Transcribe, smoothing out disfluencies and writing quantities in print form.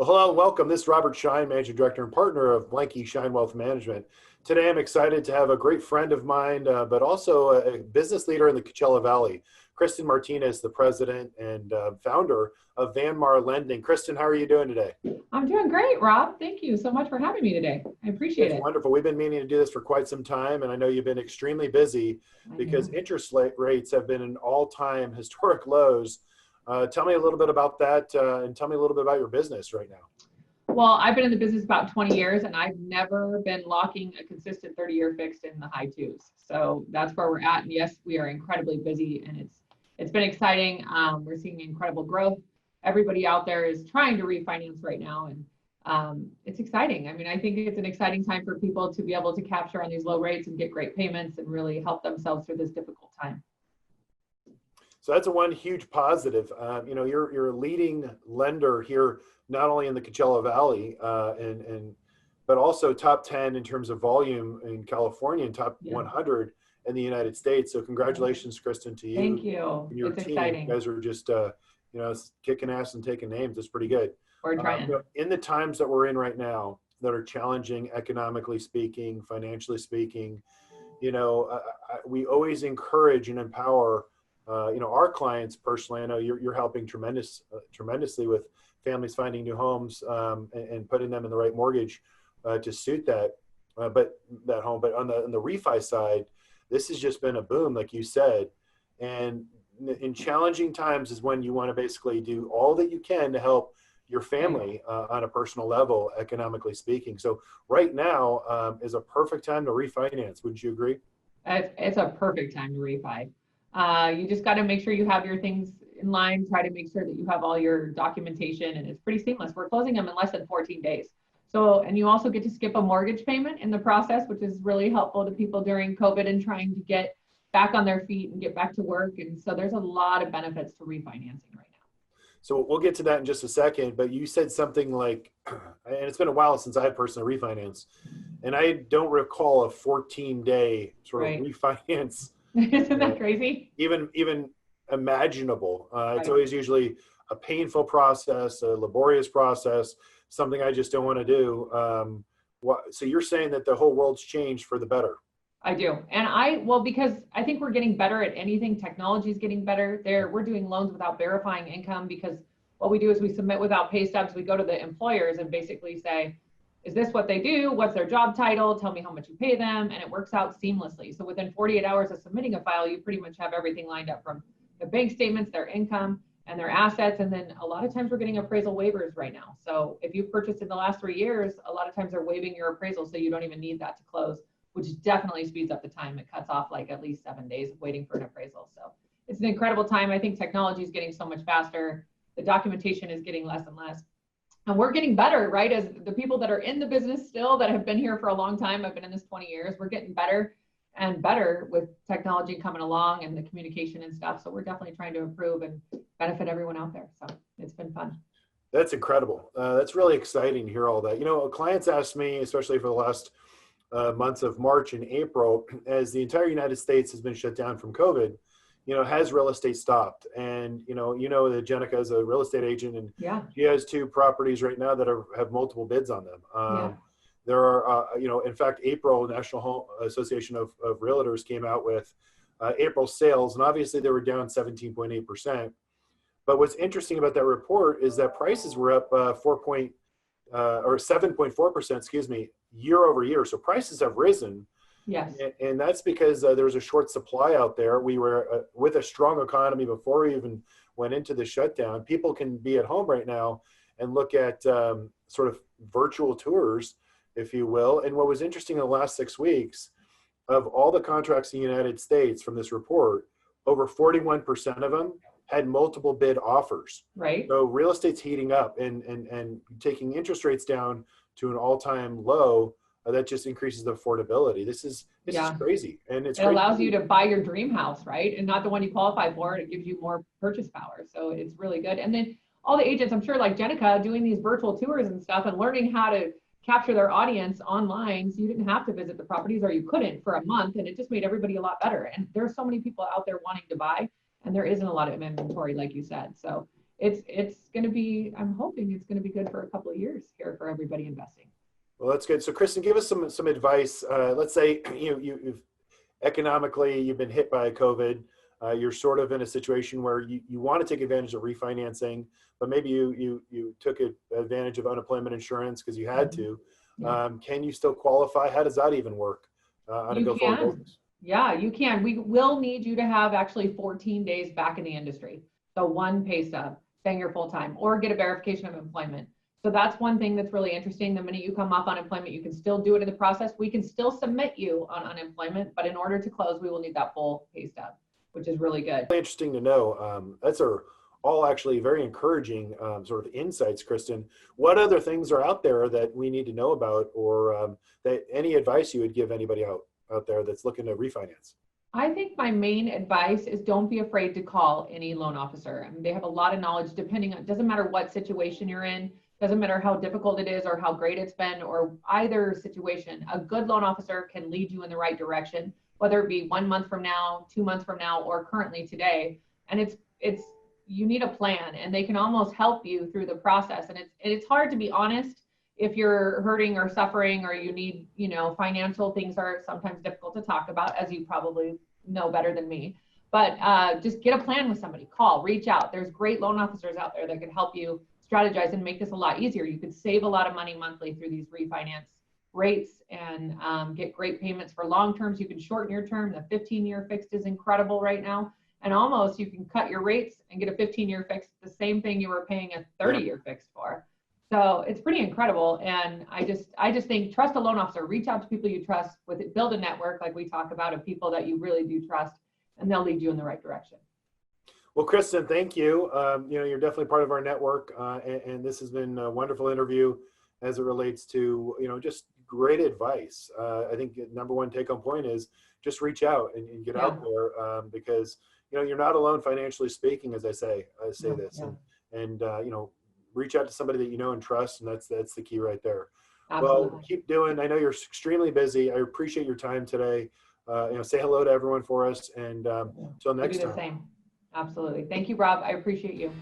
Well, hello and welcome. This is Robert Schein, Managing Director and Partner of Blanky Schein Wealth Management. Today, I'm excited to have a great friend of mine, but also a business leader in the Coachella Valley, Kristen Martinez, the president and founder of Vanmar Lending. Kristen, how are you doing today? I'm doing great, Rob. Thank you so much for having me today. I appreciate it. It's wonderful. We've been meaning to do this for quite some time, and I know you've been extremely busy because interest rates have been in all-time historic lows. Tell me a little bit about that and tell me a little bit about your business right now. Well, I've been in the business about 20 years and I've never been locking a consistent 30-year fixed in the high twos. So that's where we're at. And yes, we are incredibly busy and it's been exciting. We're seeing incredible growth. Everybody out there is trying to refinance right now. And it's exciting. I mean, I think it's an exciting time for people to be able to capture on these low rates and get great payments and really help themselves through this difficult time. So that's one huge positive. You're a leading lender here, not only in the Coachella Valley, but also top 10 in terms of volume in California and top 100 in the United States. So congratulations, Kristen, to you. Thank you. And your it's team. Exciting. You guys are just, kicking ass and taking names. It's pretty good. We're trying. In the times that we're in right now that are challenging, economically speaking, financially speaking, we always encourage and empower our clients personally. I know you're helping tremendously with families finding new homes and putting them in the right mortgage to suit that home. But on the refi side, this has just been a boom, like you said. And in challenging times is when you want to basically do all that you can to help your family on a personal level, economically speaking. So right now is a perfect time to refinance. Wouldn't you agree? It's a perfect time to refi. You just got to make sure you have your things in line, try to make sure that you have all your documentation, and it's pretty seamless. We're closing them in less than 14 days. So, and you also get to skip a mortgage payment in the process, which is really helpful to people during COVID and trying to get back on their feet and get back to work. And so there's a lot of benefits to refinancing right now. So we'll get to that in just a second, but you said something like, and it's been a while since I had personal refinance, and I don't recall a 14-day sort of refinance. Isn't that crazy? Even imaginable. It's always usually a painful process, a laborious process, something I just don't want to do. So you're saying that the whole world's changed for the better? I do. And because I think we're getting better at anything. Technology is getting better. We're doing loans without verifying income, because what we do is we submit without pay stubs. We go to the employers and basically say, is this what they do? What's their job title? Tell me how much you pay them. And it works out seamlessly. So within 48 hours of submitting a file, you pretty much have everything lined up, from the bank statements, their income, and their assets. And then a lot of times we're getting appraisal waivers right now. So if you've purchased in the last 3 years, a lot of times they're waiving your appraisal, so you don't even need that to close, which definitely speeds up the time. It cuts off like at least 7 days of waiting for an appraisal. So it's an incredible time. I think technology is getting so much faster. The documentation is getting less and less. And we're getting better, right? As the people that are in the business still, that have been here for a long time, I've been in this 20 years, we're getting better and better with technology coming along and the communication and stuff. So we're definitely trying to improve and benefit everyone out there. So it's been fun. That's incredible. That's really exciting to hear all that. Clients ask me, especially for the last months of March and April, as the entire United States has been shut down from COVID, has real estate stopped? And, that Jenica is a real estate agent, and she has 2 properties right now that have multiple bids on them. There are, in fact, April, National Home Association of Realtors came out with April sales, and obviously they were down 17.8%. But what's interesting about that report is that prices were up 7.4%, year over year. So prices have risen. Yes. And that's because there was a short supply out there. We were with a strong economy before we even went into the shutdown. People can be at home right now and look at sort of virtual tours, if you will. And what was interesting in the last 6 weeks, of all the contracts in the United States from this report, over 41% of them had multiple bid offers. Right. So real estate's heating up and taking interest rates down to an all-time low. That just increases the affordability. This is crazy. And it allows you to buy your dream house, right? And not the one you qualify for. It gives you more purchase power. So it's really good. And then all the agents, I'm sure, like Jenica, doing these virtual tours and stuff and learning how to capture their audience online. So you didn't have to visit the properties, or you couldn't, for a month. And it just made everybody a lot better. And there's so many people out there wanting to buy, and there isn't a lot of inventory, like you said. So it's going to be, I'm hoping it's going to be good for a couple of years here for everybody investing. Well, that's good. So Kristen, give us some advice. Let's say you've economically, you've been hit by COVID. You're sort of in a situation where you want to take advantage of refinancing, but maybe you took advantage of unemployment insurance because you had to. Yeah. Can you still qualify? How does that even work on a You go-forward can. basis? Yeah, you can. We will need you to have actually 14 days back in the industry. So one pay stub saying you're full-time, or get a verification of employment. So that's one thing that's really interesting. The minute you come off unemployment, you can still do it in the process. We can still submit you on unemployment, but in order to close, we will need that full pay stub, which is really good. Really interesting to know. That's all actually very encouraging sort of insights, Kristen. What other things are out there that we need to know about, or that any advice you would give anybody out there that's looking to refinance? I think my main advice is don't be afraid to call any loan officer. I mean, they have a lot of knowledge depending on, doesn't matter what situation you're in, doesn't matter how difficult it is or how great it's been or either situation. A good loan officer can lead you in the right direction, whether it be 1 month from now, 2 months from now, or currently today. And it's you need a plan, and they can almost help you through the process. And it's hard to be honest if you're hurting or suffering or you need, financial things are sometimes difficult to talk about, as you probably know better than me. But just get a plan with somebody, call, reach out. There's great loan officers out there that can help you strategize and make this a lot easier. You could save a lot of money monthly through these refinance rates and get great payments for long terms. You can shorten your term. The 15-year fixed is incredible right now. And almost you can cut your rates and get a 15-year fixed, the same thing you were paying a 30-year fixed for. So it's pretty incredible. And I just think trust a loan officer, reach out to people you trust with it, build a network like we talk about of people that you really do trust, and they'll lead you in the right direction. Well, Kristen, thank you. You're definitely part of our network, and this has been a wonderful interview as it relates to, just great advice. I think number one take-home point is just reach out and get out there because, you're not alone financially speaking, as I say this, and reach out to somebody that you know and trust, and that's the key right there. Absolutely. Well, keep doing. I know you're extremely busy. I appreciate your time today. Say hello to everyone for us, and until next time. Do the same. Absolutely. Thank you, Rob. I appreciate you.